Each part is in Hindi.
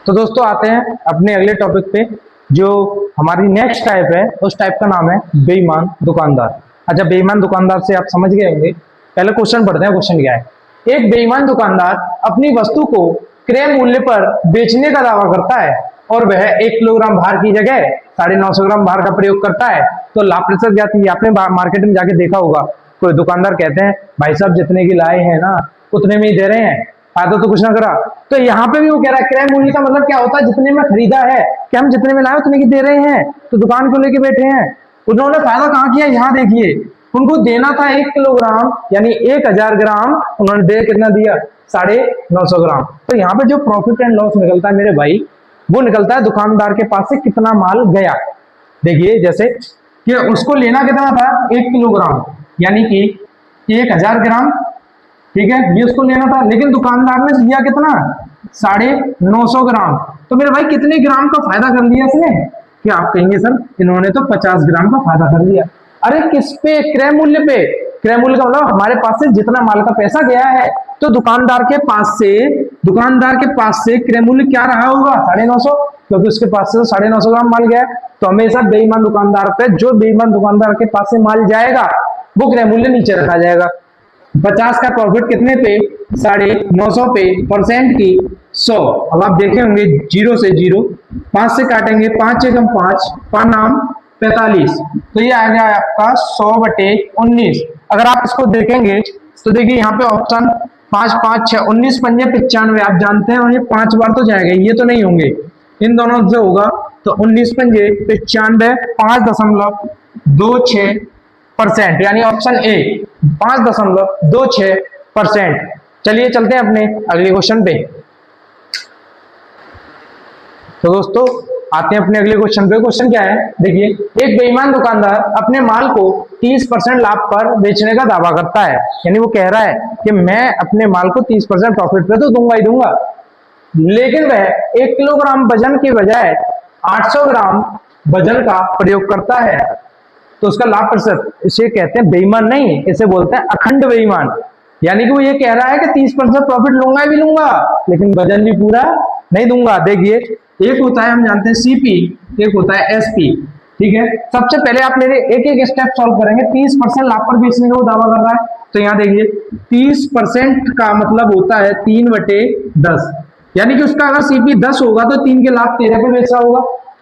तो दोस्तों आते हैं अपने अगले टॉपिक पे। जो हमारी नेक्स्ट टाइप है उस टाइप का नाम है बेईमान दुकानदार। अच्छा, बेईमान दुकानदार से आप समझ गए होंगे। पहले क्वेश्चन पढ़ते हैं। क्वेश्चन क्या है? एक बेईमान दुकानदार अपनी वस्तु को क्रय मूल्य पर बेचने का दावा करता है और वह 1 किलोग्राम भार की जगह 950 ग्राम भार का प्रयोग करता है, तो लाभ प्रतिशत क्या थी? आपने मार्केट में जाके देखा होगा, कोई दुकानदार कहते हैं भाई साहब जितने की लाए हैं ना उतने में ही दे रहे हैं, फायदा तो कुछ ना करा। तो यहाँ पे भी वो कह रहा है क्रय मूल्य का मतलब क्या होता है? जितने में खरीदा है कि हम जितने में लाए उतने की दे रहे हैं, तो दुकान को लेके बैठे हैं। उन्होंने फायदा कहाँ किया? यहाँ देखिए, उनको देना था 1 किलोग्राम यानी 1000 ग्राम, उन्होंने दे कितना दिया? 950 ग्राम। तो यहाँ पे जो प्रॉफिट एंड लॉस निकलता है मेरे भाई, वो निकलता है दुकानदार के पास से कितना माल गया। देखिए जैसे कि उसको लेना कितना था? 1 किलोग्राम यानी कि 1000 ग्राम, ठीक है, ये उसको लेना था, लेकिन दुकानदार ने दिया कितना? 950 ग्राम। तो मेरे भाई कितने ग्राम का फायदा कर लिया इसने? क्या आप कहेंगे सर इन्होंने तो 50 ग्राम का फायदा कर लिया। अरे किस पे? क्रय मूल्य पे। क्रय मूल्य का मतलब हमारे पास से जितना माल का पैसा गया है, तो दुकानदार के पास से क्रय मूल्य क्या रहा होगा? 950, क्योंकि उसके पास से 950 ग्राम माल गया है। तो हमेशा बेईमान दुकानदार पे, जो बेईमान दुकानदार के पास से माल जाएगा वो क्रय मूल्य नीचे रखा जाएगा। 50 का प्रॉफिट कितने पे? 950 पे, परसेंट की 100। अब आप देखे होंगे 0 से 0, 5 से काटेंगे, 5 एकम 5, 5 नाम 45, तो ये आ गया आपका 100/19। अगर आप इसको देखेंगे तो देखिए यहाँ पे ऑप्शन 5 5 6 19 पंजे 95 आप जानते हैं, और ये 5 बार तो जाएगा, ये तो नहीं होंगे, इन दोनों से होगा। तो 19 पंजे 95, 5.26% यानी ऑप्शन ए 5.26%। चलिए चलते हैं अपने अगले क्वेश्चन पे। तो दोस्तों आते हैं अपने अगले क्वेश्चन पे। क्वेश्चन क्या है? देखिए, एक बेईमान दुकानदार अपने माल को 30% लाभ पर बेचने का दावा करता है, यानी वो कह रहा है कि मैं अपने माल को 30% प्रॉफिट पे तो दूंगा ही दूंगा, लेकिन वह 1 किलोग्राम वजन के बजाय 800 ग्राम वजन का प्रयोग करता है, तो उसका लाभ प्रतिशत, इसे कहते हैं बेईमान नहीं, इसे बोलते हैं अखंड बेईमान। यानी कि वो ये कह रहा है कि 30% प्रॉफिट लूंगा ही लूंगा, लेकिन वजन भी पूरा नहीं दूंगा। देखिए, एक होता है, हम जानते हैं सीपी, एक होता है एसपी, ठीक है। सबसे पहले आप मेरे एक एक स्टेप सॉल्व करेंगे। 30% लाभ पर बेचने का वो दावा कर रहा है, तो यहाँ देखिए 30% का मतलब होता है 3/10, यानी कि उसका अगर सीपी 10 होगा तो 3 के लाभ 13 पे बेच रहा होगा।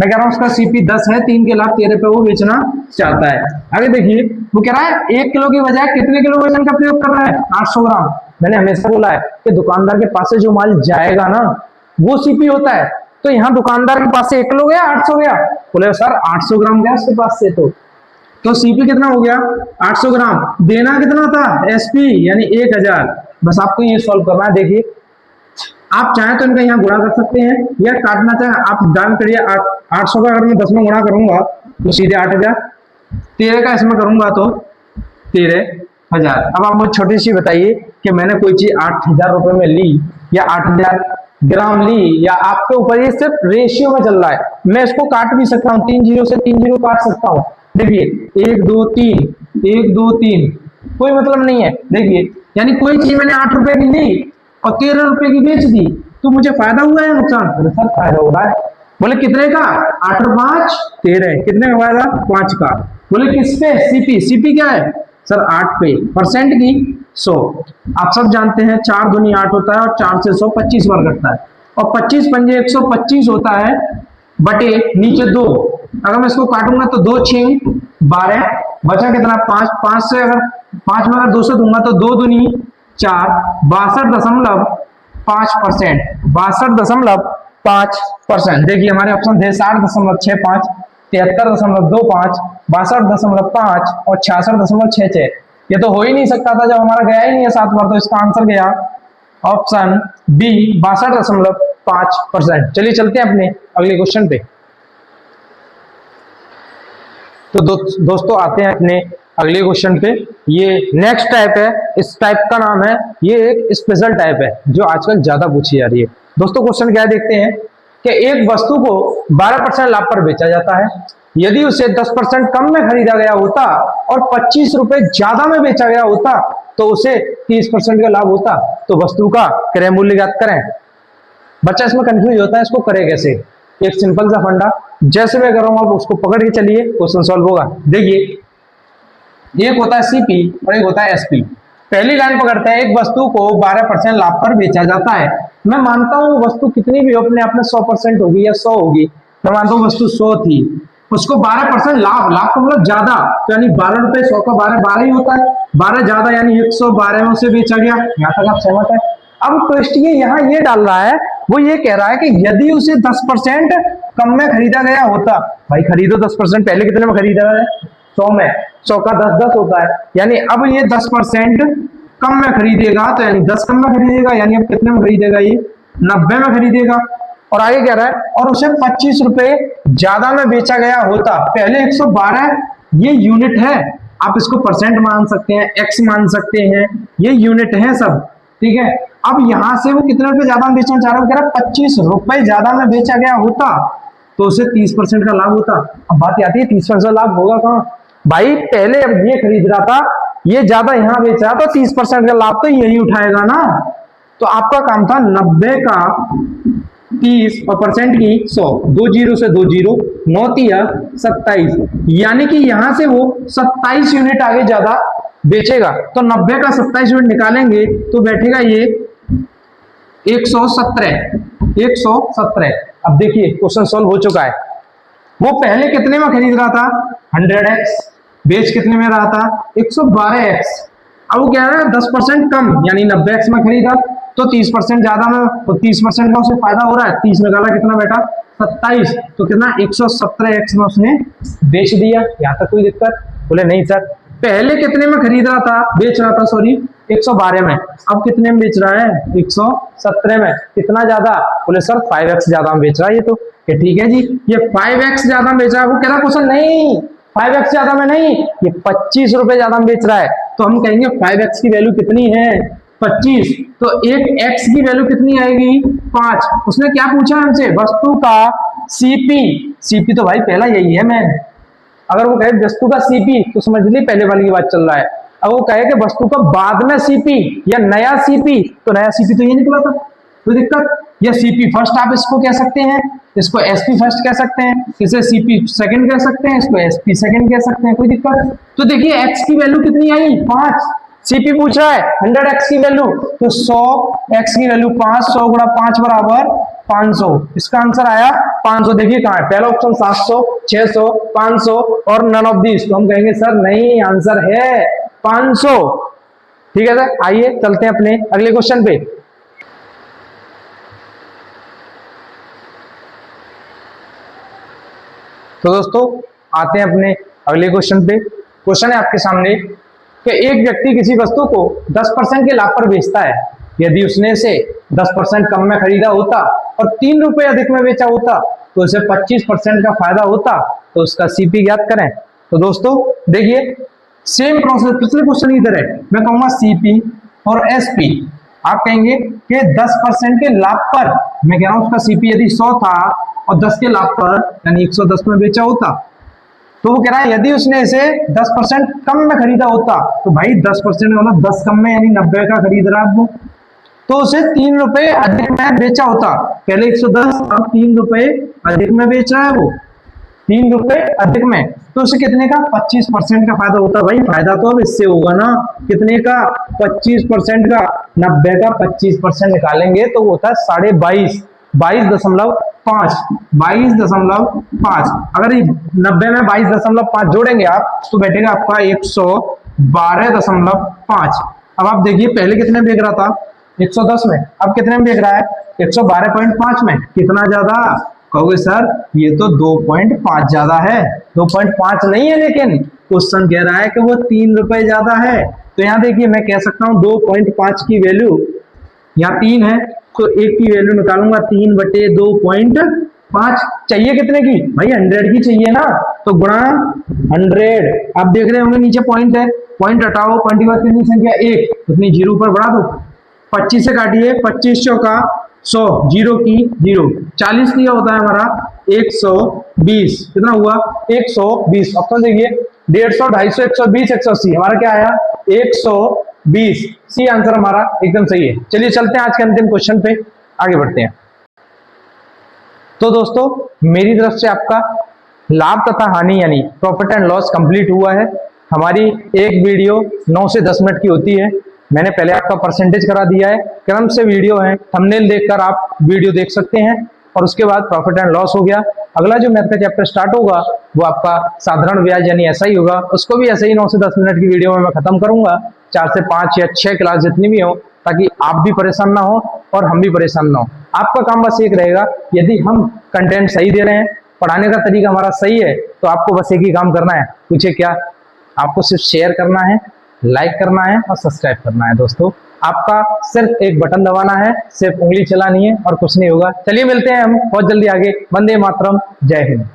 मैं कह रहा हूं उसका सीपी 10 है, 3 के लाभ 13 पे वो बेचना चाहता है। आगे देखिए, वो कह रहा है 1 किलो की बजाय कितने किलो वजन का प्रयोग कर रहा है? 800 ग्राम। मैंने हमेशा बोला है कि दुकानदार के पास से जो माल जाएगा ना वो सीपी होता है। तो यहाँ दुकानदार के पास से 1 किलो गया, 800 गया, बोले सर 800 ग्राम गया उसके पास से, तो सीपी कितना हो गया? 800 ग्राम। देना कितना था? एसपी यानी 1000। बस आपको ये सॉल्व करना है। देखिए, आप चाहें तो इनका यहाँ गुणा कर सकते हैं, या काटना चाहें आप डाल करिए। 800 का अगर मैं 10 में गुणा करूंगा तो सीधे 8000, 13 का इसमें करूंगा तो 13000। अब आप मुझे छोटी सी बताइए कि मैंने कोई चीज 8000 रुपए में ली या 8000 ग्राम ली, या आपके ऊपर ये सिर्फ रेशियो में चल रहा है। मैं इसको काट भी सकता हूँ, 3 0 से 3 0 काट सकता हूँ। देखिए 1 2 3, 1 2 3, कोई मतलब नहीं है। देखिए, यानी कोई चीज मैंने 8 रुपए की ली और 13 रुपए की बेच दी, तो मुझे फायदा हुआ है नुकसान? सर फायदा हो रहा है। बोले कितने का? 8 और 5 13, कितने का फायदा? 5 का। बोले किस पे? सीपी। सीपी क्या है सर? 8 पे, परसेंट की 100। आप सब जानते हैं 4 दूनी 8 होता है, और 4 से 100 25 बार कटता है, और 25 पंजे 125 होता है, बटे नीचे 2। अगर मैं इसको काटूंगा तो 2 6 12, बचा कितना? 5। 5 से अगर 5 में अगर 200 दूंगा तो 2 दूनी 4, 62.5%, 62.5%। देखिए हमारे ऑप्शन थे 60.65, 73.25, 62.5 और 66.66। ये तो हो ही नहीं सकता था जब हमारा गया ही नहीं है 7 बार, तो इसका आंसर गया ऑप्शन बी 62.5%। चलिए चलते हैं अपने अगले क्वेश्चन पे। तो दोस्तों आते हैं अपने अगले क्वेश्चन पे। ये नेक्स्ट टाइप है, इस टाइप का नाम है, ये एक स्पेशल टाइप है जो आजकल ज्यादा पूछी जा रही है। दोस्तों क्वेश्चन क्या देखते हैं कि एक वस्तु को 12% लाभ पर बेचा जाता है। यदि उसे 10% कम में खरीदा गया होता और 25 रुपए ज्यादा में बेचा गया होता तो उसे 30% का लाभ होता। तो वस्तु का क्रय मूल्य ज्ञात करें। बच्चा इसमें कंफ्यूज होता है, इसको करे कैसे। एक सिंपल सा फंडा, जैसे मैं कर रहा हूं आप उसको पकड़ के चलिए, क्वेश्चन सॉल्व होगा। देखिए एक होता है सीपी और एक होता है एसपी। पहली लाइन पकड़ते हैं, एक वस्तु को 12% लाभ पर बेचा जाता है। मैं मानता हूं वस्तु कितनी भी हो अपने आप में 100% होगी या 100 होगी। मैं मानता हूं वस्तु 100 थी, उसको 12% लाभ, लाभ का मतलब ज्यादा, तो यानी 12 रुपए 100 का 12 12 ही होता है, 12 ज्यादा यानी 112 में उसे बेचा गया। यहाँ तक आप सहमत है। अब ट्विस्ट ये यहाँ ये डाल रहा है, वो ये कह रहा है कि यदि उसे 10% कम में खरीदा गया होता। भाई खरीदो 10%, पहले कितने में खरीदा है? 100 में, 100 का 10 10 होता है, यानी अब ये 10% कम में खरीदेगा, तो यानी 10 कम में खरीदेगा, यानी अब कितने में खरीदेगा? ये 90 में खरीदेगा। और आगे कह रहा है और उसे 25 रुपए ज्यादा में बेचा गया होता। पहले 112 ये यूनिट है, आप इसको परसेंट मान सकते हैं, एक्स मान सकते हैं, ये यूनिट है सब, ठीक है। अब यहां से वो कितने रुपए ज्यादा में बेचना चाह रहा है? कह रहा है 25 रुपए ज्यादा में बेचा गया होता तो उसे 30% का लाभ होता। अब बात आती है 30% लाभ होगा कहां? भाई पहले अब ये खरीद रहा था, ये ज्यादा यहां बेच रहा, तो 30% का लाभ तो यही उठाएगा ना। तो आपका काम था 90 का 30 और परसेंट की 100, 2 जीरो से 2 जीरो, 9 तिया 27, यानी कि यहां से वो 27 यूनिट आगे ज्यादा बेचेगा। तो 90 का 27 यूनिट निकालेंगे तो बैठेगा ये 117। अब देखिए क्वेश्चन सॉल्व हो चुका है। वो पहले कितने में खरीद रहा था? 100x, बेच कितने में रहा था? 112x। अब वो कह रहा है 10% कम, यानी 90x में खरीदा तो 30% ज्यादा में, तो 30% का उसे फायदा हो रहा है। 30 निकाला कितना बेटा? 27, तो कितना? 117x में उसने बेच दिया। यहाँ तक कोई दिक्कत? बोले नहीं सर, पहले कितने में खरीद रहा था, बेच रहा था, सॉरी 112 में, अब कितने में बेच रहा है? 117 में। कितना ज्यादा? बोले सर 5x ज्यादा में बेच रहा है ये तो। ठीक है जी, ये 5x ज्यादा में बेच रहा है। वो कह रहा क्वेश्चन नहीं 5x ज्यादा में नहीं, ये 25 रुपए ज्यादा में बेच रहा है। तो हम कहेंगे 5x की वैल्यू कितनी है? 25। तो एक x की वैल्यू कितनी आएगी? 5। उसने क्या पूछा हमसे? वस्तु का सीपी। सीपी तो भाई पहला यही है मैन। अगर वो कहे वस्तु का सीपी तो समझ ली पहले वाली की बात चल रहा है। अब वो कहे कि वस्तु का बाद में सीपी या नया सीपी, तो नया सीपी तो ये निकला था, कोई दिक्कत? या सीपी फर्स्ट आप इसको कह सकते हैं, इसको एसपी फर्स्ट कह सकते हैं, इसे सीपी सेकंड कह सकते हैं, इसको एसपी सेकंड कह सकते हैं, कोई दिक्कत? तो देखिए एक्स की वैल्यू कितनी आई? 5। सीपी पूछ रहा है 100x की वैल्यू, तो 100x की वैल्यू 5, 100 गुणा 5 बराबर 500। इसका आंसर आया 500। देखिए कहां है? पहला ऑप्शन 700, 600, 500 और नन ऑफ दिस। तो हम कहेंगे सर नहीं, आंसर है 500। ठीक है सर, आइए चलते हैं अपने अगले क्वेश्चन पे। तो दोस्तों आते हैं अपने अगले क्वेश्चन पे। क्वेश्चन है आपके सामने कि एक व्यक्ति किसी वस्तु को 10% के लाभ पर बेचता है। यदि उसने इसे 10% कम में खरीदा होता और 3 रुपए अधिक में बेचा होता तो उसे 25% का फायदा होता। तो उसका सीपी ज्ञात करें। तो दोस्तों देखिए सेम प्रोसेस पिछले क्वेश्चन की तरह, मैं कहूंगा सीपी और एसपी। आप कहेंगे कि 10% के लाभ पर, मैं कह रहा हूं उसका सीपी यदि 100 था और 10 के लाभ पर यानी 110 में बेचा होता, तो वो कह रहा है यदि उसने इसे 10% कम में खरीदा होता, तो भाई 10% मतलब 10 कम में यानी 90 का खरीद रहा है वो, तो उसे 3 रुपए अधिक में बेचा होता। पहले 110, अब 3 रुपए अधिक में बेच रहा है वो, 3 रुपए अधिक में, तो उसे कितने का? 25% का फायदा होता। भाई फायदा तो अब इससे होगा ना, कितने का? 25% का। 90 का 25% निकालेंगे तो होता है 22.5, 22.5, 22.5। अगर 90 में 22.5 जोड़ेंगे आप तो बैठेगा आपका 112.5। अब आप देखिए पहले कितने में बेच रहा था? 110 में, अब कितने में बेच रहा है? 112.5 में। कितना ज्यादा? कहोगे सर ये तो 2.5 ज्यादा है। 2.5 नहीं है, लेकिन क्वेश्चन कह रहा है कि वो 3 रुपए ज्यादा है। तो यहाँ देखिए मैं कह सकता हूँ 2.5 की वैल्यू, यहाँ 3 है तो 1 की वैल्यू निकालूंगा 3/2.5। चाहिए कितने की? भाई 100 की चाहिए ना, तो गुणा 100। आप देख रहे होंगे नीचे पॉइंट है, पॉइंट हटाओ, पॉइंट के बाद कितनी संख्या? 1, कितनी जीरो पर बढ़ा दो, 25 से काटिए, 25 चौका 100, जीरो की जीरो, 40 दिया होता है हमारा 120। कितना हुआ? 120। ऑप्शन देखिए 150, 250, 120, 180। हमारा क्या आया? 120। सी आंसर हमारा एकदम सही है। चलिए चलते हैं आज के अंतिम क्वेश्चन पे, आगे बढ़ते हैं। तो दोस्तों मेरी तरफ से आपका लाभ तथा हानि यानी प्रॉफिट एंड लॉस कंप्लीट हुआ है। हमारी एक वीडियो 9 से 10 मिनट की होती है। मैंने पहले आपका परसेंटेज करा दिया है, क्रम से वीडियो है, थंबनेल देखकर आप वीडियो देख सकते हैं। और उसके बाद प्रॉफिट एंड लॉस हो गया। अगला जो मैथ का चैप्टर स्टार्ट होगा वो आपका साधारण ब्याज यानी ऐसा ही होगा। उसको भी ऐसे ही 9 से 10 मिनट की वीडियो में मैं खत्म करूंगा, 4 से 5 या 6 क्लास जितनी भी हो, ताकि आप भी परेशान ना हो और हम भी परेशान ना हो। आपका काम बस एक रहेगा, यदि हम कंटेंट सही दे रहे हैं, पढ़ाने का तरीका हमारा सही है, तो आपको बस एक ही काम करना है। पूछे क्या? आपको सिर्फ शेयर करना है, लाइक करना है और सब्सक्राइब करना है। दोस्तों आपका सिर्फ एक बटन दबाना है, सिर्फ उंगली चलानी है और कुछ नहीं होगा। चलिए मिलते हैं हम बहुत जल्दी आगे। वंदे मातरम, जय हिंद।